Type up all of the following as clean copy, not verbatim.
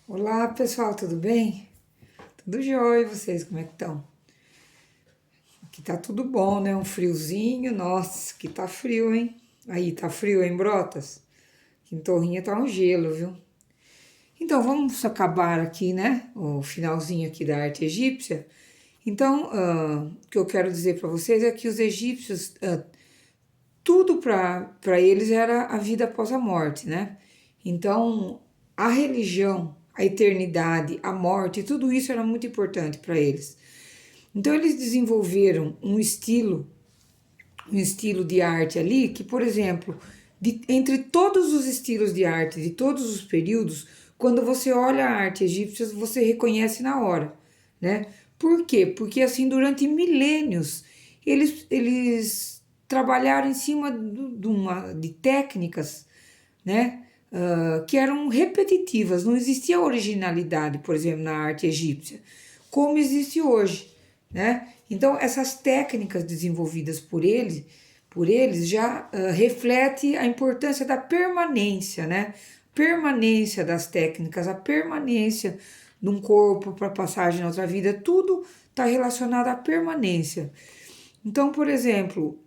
Olá pessoal, tudo bem? Tudo jóia, e vocês como é que estão? Aqui tá tudo bom, né? Um friozinho, nossa, que tá frio, hein? Aí, tá frio em Brotas? Aqui em Torrinha tá um gelo, viu? Então, vamos acabar aqui, né? O finalzinho aqui da arte egípcia. Então, o que eu quero dizer para vocês é que os egípcios, tudo para eles era a vida após a morte, né? Então, a religião, a eternidade, a morte, tudo isso era muito importante para eles. Então eles desenvolveram um estilo de arte ali que, por exemplo, entre todos os estilos de arte de todos os períodos, quando você olha a arte egípcia, você reconhece na hora, né? Por quê? Porque assim, durante milênios, eles trabalharam em cima de técnicas, né? Que eram repetitivas, não existia originalidade, por exemplo, na arte egípcia, como existe hoje, né? Então, essas técnicas desenvolvidas por eles já reflete a importância da permanência, né? Permanência das técnicas, a permanência de um corpo para passagem na outra vida, tudo está relacionado à permanência. Então, por exemplo,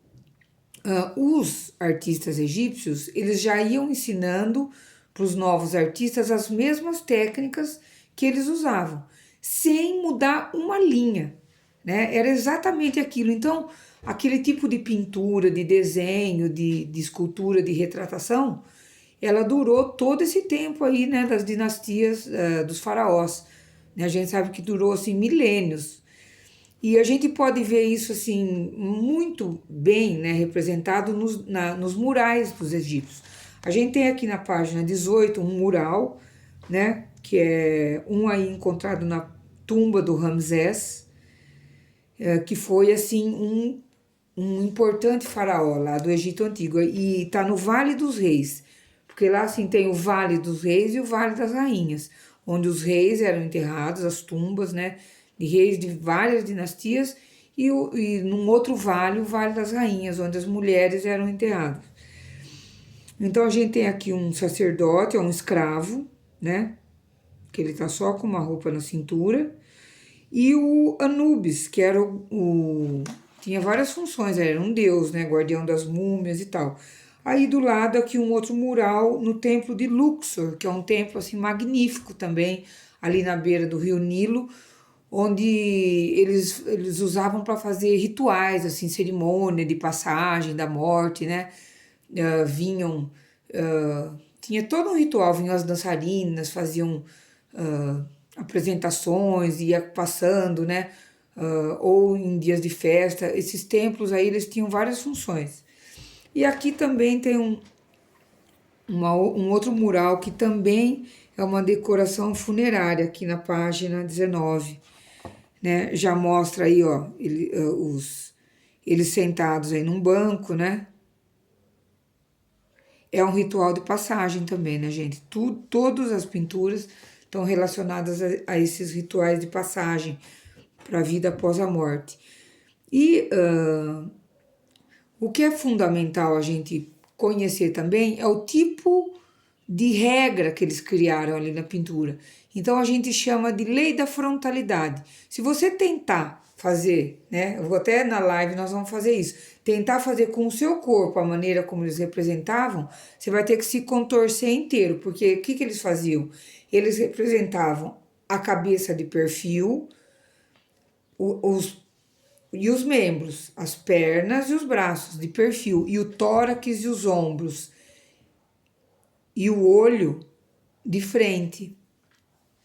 os artistas egípcios, eles já iam ensinando para os novos artistas as mesmas técnicas que eles usavam, sem mudar uma linha, né? Era exatamente aquilo. Então, aquele tipo de pintura, de desenho, de escultura, de retratação, ela durou todo esse tempo aí, né, das dinastias dos faraós. Né? A gente sabe que durou assim milênios. E a gente pode ver isso assim muito bem, né, representado nos murais dos egípcios. A gente tem aqui na página 18 um mural, né, que é um aí encontrado na tumba do Ramsés, que foi assim um importante faraó lá do Egito Antigo e está no Vale dos Reis, porque lá assim tem o Vale dos Reis e o Vale das Rainhas, onde os reis eram enterrados, as tumbas, né, de reis de várias dinastias e num outro vale, o Vale das Rainhas, onde as mulheres eram enterradas. Então a gente tem aqui um sacerdote, é um escravo, né, que ele tá só com uma roupa na cintura, e o Anubis, que era tinha várias funções, era um deus, né? Guardião das múmias e tal. Aí do lado aqui um outro mural no templo de Luxor, que é um templo assim magnífico também, ali na beira do rio Nilo, onde eles usavam para fazer rituais, assim, cerimônia de passagem da morte, né? Vinham, tinha todo um ritual, vinham as dançarinas, faziam apresentações, ia passando, né? Ou em dias de festa, esses templos aí eles tinham várias funções. E aqui também tem um outro mural que também é uma decoração funerária, aqui na página 19, né? Já mostra aí, ó, eles sentados aí num banco, né? É um ritual de passagem também, né, gente? Todas as pinturas estão relacionadas a esses rituais de passagem para a vida após a morte. E o que é fundamental a gente conhecer também é o tipo de regra que eles criaram ali na pintura. Então a gente chama de lei da frontalidade. Se você tentar fazer, né? Eu vou até na live nós vamos fazer isso. Tentar fazer com o seu corpo a maneira como eles representavam, você vai ter que se contorcer inteiro, porque o que que eles faziam? Eles representavam a cabeça de perfil, os e os membros, as pernas e os braços de perfil, e o tórax e os ombros, e o olho de frente.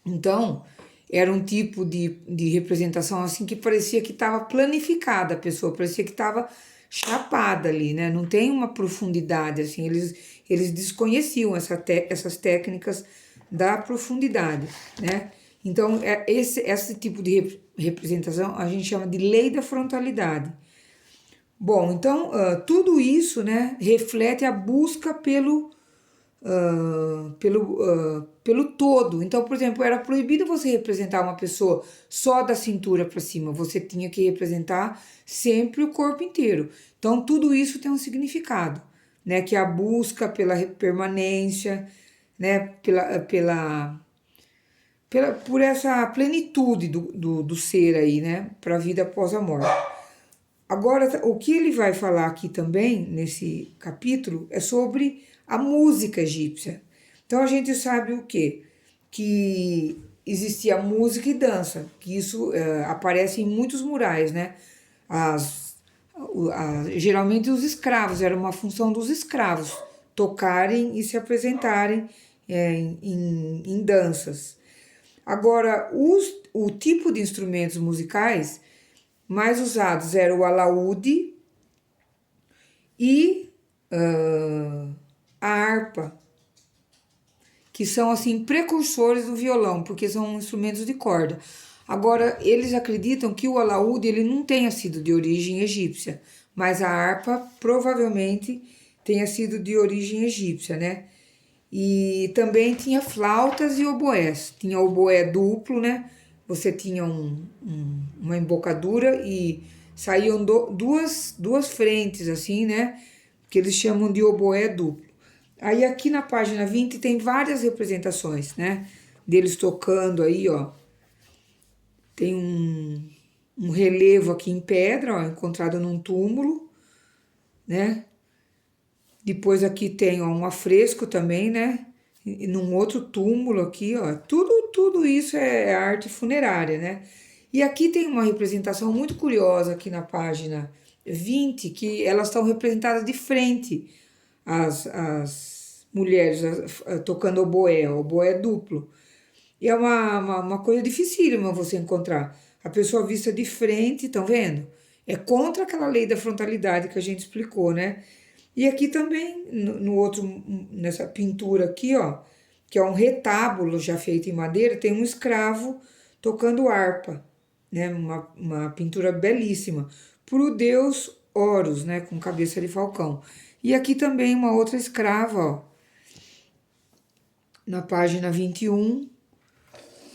Então, era um tipo de representação assim que parecia que estava planificada a pessoa, parecia que estava chapada ali, né? Não tem uma profundidade assim, eles desconheciam essas técnicas da profundidade, né? Então, esse tipo de representação a gente chama de lei da frontalidade. Bom, então, tudo isso, né, reflete a busca pelo todo. Então, por exemplo, era proibido você representar uma pessoa só da cintura para cima, você tinha que representar sempre o corpo inteiro. Então, tudo isso tem um significado, né, que é a busca pela permanência, né, por essa plenitude do ser aí, né? Para a vida após a morte. Agora, o que ele vai falar aqui também, nesse capítulo, é sobre a música egípcia. Então, a gente sabe o quê? Que existia música e dança, que isso aparece em muitos murais, né? Geralmente os escravos, era uma função dos escravos, tocarem e se apresentarem em danças. Agora, o tipo de instrumentos musicais mais usados era o alaúde e a harpa, que são assim precursores do violão, porque são instrumentos de corda. Agora, eles acreditam que o alaúde ele não tenha sido de origem egípcia, mas a harpa provavelmente tenha sido de origem egípcia, né? E também tinha flautas e oboés. Tinha oboé duplo, né? Você tinha uma embocadura e saíam duas frentes, assim, né? Que eles chamam de oboé duplo. Aí aqui na página 20 tem várias representações, né? Deles tocando aí, ó. Tem um relevo aqui em pedra, ó, encontrado num túmulo, né? Depois aqui tem ó, um afresco também, né? E num outro túmulo aqui, ó. Tudo isso é arte funerária, né? E aqui tem uma representação muito curiosa aqui na página 20, que elas estão representadas de frente, as mulheres tocando oboé duplo. E é uma coisa dificílima você encontrar. A pessoa vista de frente, estão vendo? É contra aquela lei da frontalidade que a gente explicou, né? E aqui também, nessa pintura aqui, ó, que é um retábulo já feito em madeira, tem um escravo tocando harpa, né? Uma pintura belíssima, pro deus Horus, né? Com cabeça de falcão. E aqui também uma outra escrava, ó, na página 21,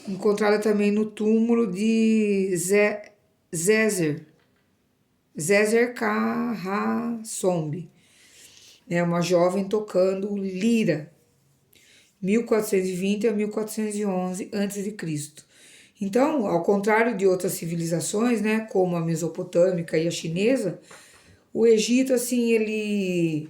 encontrada também no túmulo de Zezer Karrasombe, né, uma jovem tocando lira, 1420 a 1411 a.C. Então, ao contrário de outras civilizações, né, como a mesopotâmica e a chinesa, o Egito, assim, ele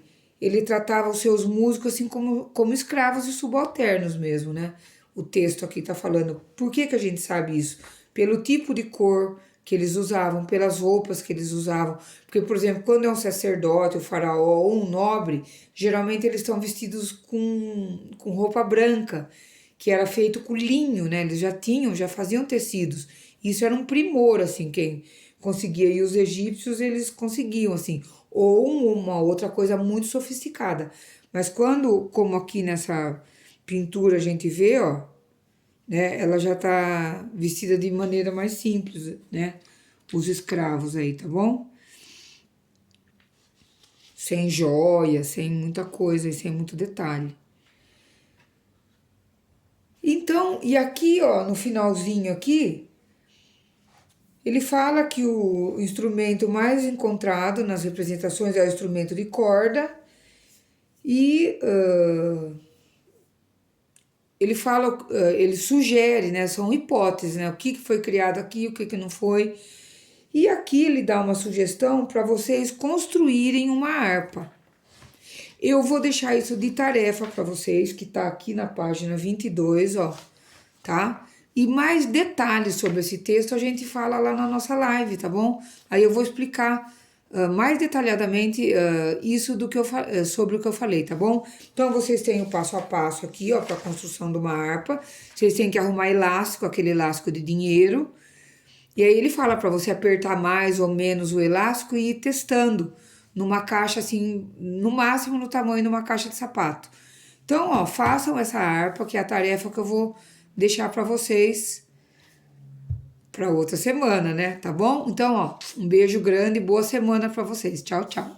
tratava os seus músicos assim como escravos e subalternos mesmo, né? O texto aqui está falando. Por que a gente sabe isso? Pelo tipo de cor que eles usavam, pelas roupas que eles usavam. Porque, por exemplo, quando é um sacerdote, o faraó ou um nobre, geralmente eles estão vestidos com roupa branca, que era feito com linho, né? Eles já faziam tecidos. Isso era um primor, assim, quem conseguia. E os egípcios, eles conseguiam, assim. Ou uma outra coisa muito sofisticada. Mas quando, como aqui nessa pintura a gente vê, ó, né? Ela já tá vestida de maneira mais simples, né? Os escravos aí, tá bom? Sem joia, sem muita coisa e sem muito detalhe. Então, e aqui, ó, no finalzinho aqui, ele fala que o instrumento mais encontrado nas representações é o instrumento de corda e ele fala, ele sugere, né? São hipóteses, né? O que foi criado aqui, o que não foi. E aqui ele dá uma sugestão para vocês construírem uma harpa. Eu vou deixar isso de tarefa para vocês, que tá aqui na página 22, ó, tá? E mais detalhes sobre esse texto a gente fala lá na nossa live, tá bom? Aí eu vou explicar mais detalhadamente isso sobre o que eu falei, tá bom? Então vocês têm o passo a passo aqui, ó, para a construção de uma harpa. Vocês têm que arrumar elástico, aquele elástico de dinheiro. E aí ele fala para você apertar mais ou menos o elástico e ir testando numa caixa assim, no máximo no tamanho de uma caixa de sapato. Então, ó, façam essa harpa, que é a tarefa que eu vou deixar para vocês para outra semana, né? Tá bom? Então, ó, um beijo grande, boa semana para vocês. Tchau, tchau.